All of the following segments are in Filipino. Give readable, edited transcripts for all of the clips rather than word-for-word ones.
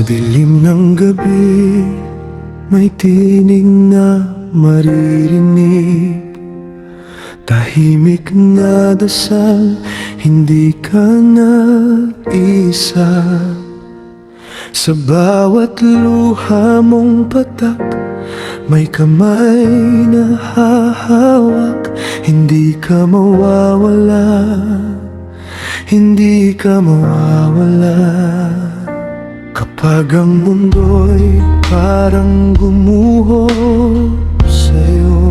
dilim ng gabi, may tinig na maririnig. Tahimik na dasal, hindi ka nag-isa. Sa bawat luha mong patak, may kamay na hahawak. Hindi ka mawawala, hindi ka mawawala. Kapag ang mundo'y parang gumuho sa'yo,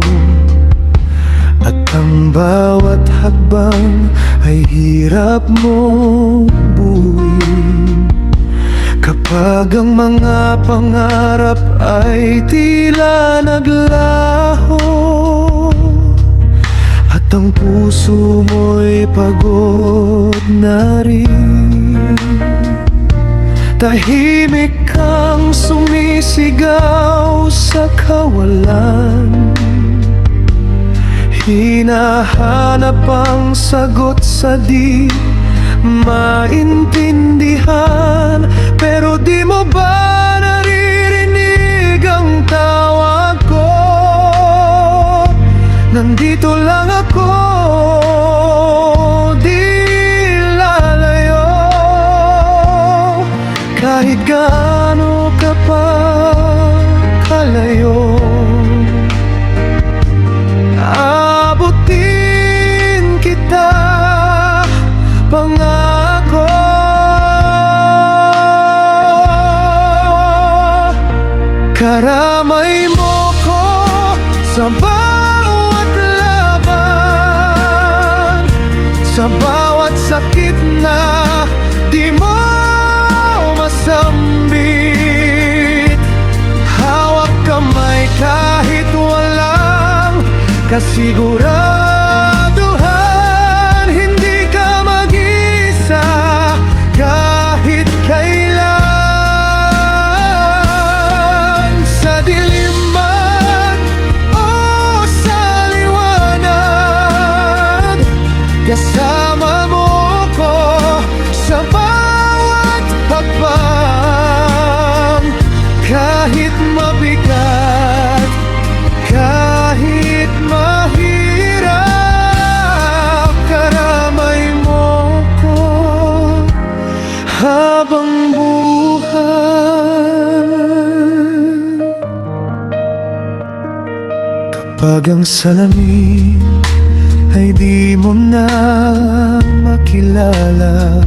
at ang bawat hakbang ay hirap mong buuin. Kapag ang mga pangarap ay tila naglaho, at ang puso mo'y pagod na rin, tahimik kang sumisigaw sa kawalan. Hinahanap ang sagot sa di maintindihan. Pero di mo ba naririnig ang tawag ko? Nandito lang ako, di lalayo. Kahit gaano ka pa kalayo, abutin kita, pangako. Karamay mo ko sa bawat laban, sa bawat sakit na di mo masambit. Hawak kamay kahit walang kasiguraduhan. Hindi ka mag-isa kahit kailan. Sa dilim man o sa liwanag, kasama mo ko sa bawat hakbang. Kahit mabigat, kahit mahirap, karamay mo ko habang buhay. Kapag ang salamin ay di mo na makilala,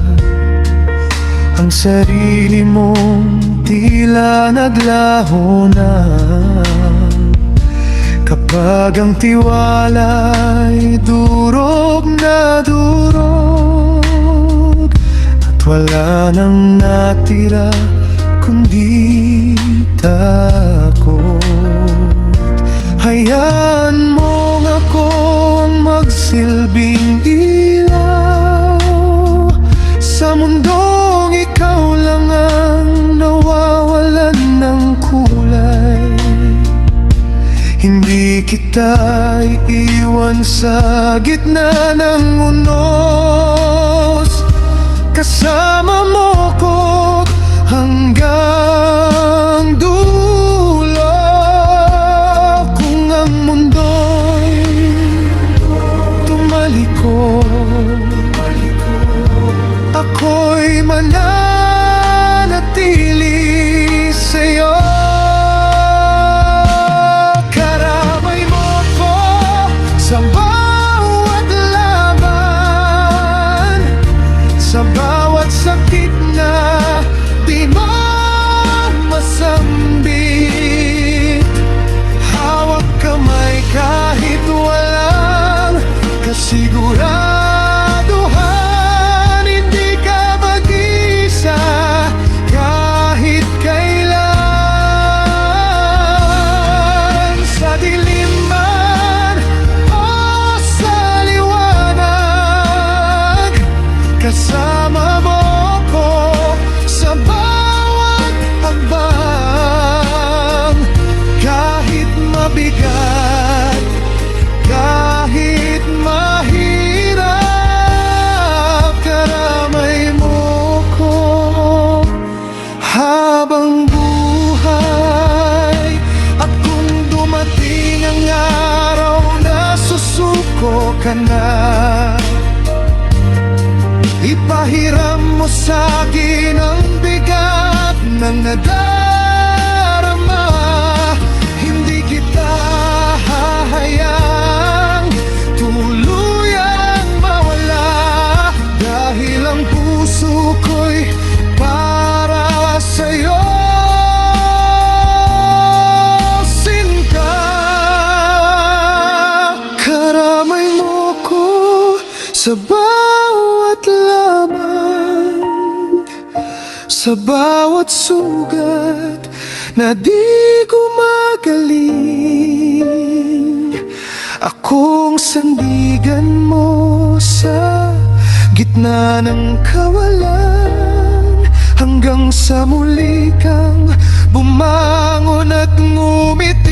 ang sarili mong tila naglaho na. Kapag ang tiwala'y durog na durog, at wala nang natira kundi takot, hayaan mong ako ang magsilbing ilaw sa mundong ikaw lang ang nawawalan ng kulay. Hindi kita iiwan sa gitna ng unos, kasama mo ko hanggang dulo. Kung ang mundo'y tumalikod, ako'y mananatili sa'yo. Sa bawat laban, sa bawat sakit habang buhay. At kung dumating ang araw na susuko ka na, ipahiram mo sa'kin ang bigat ng nadarama. Hindi kita hahayang tuluyang mawala, dahil ang puso ko'y para sa'yo. Sinta, karamay mo ko sa bawat laban, sa bawat sugat na di gumagaling. Akong sandigan mo sa gitna ng kawalan, hanggang sa muli kang bumangon at ngumiti.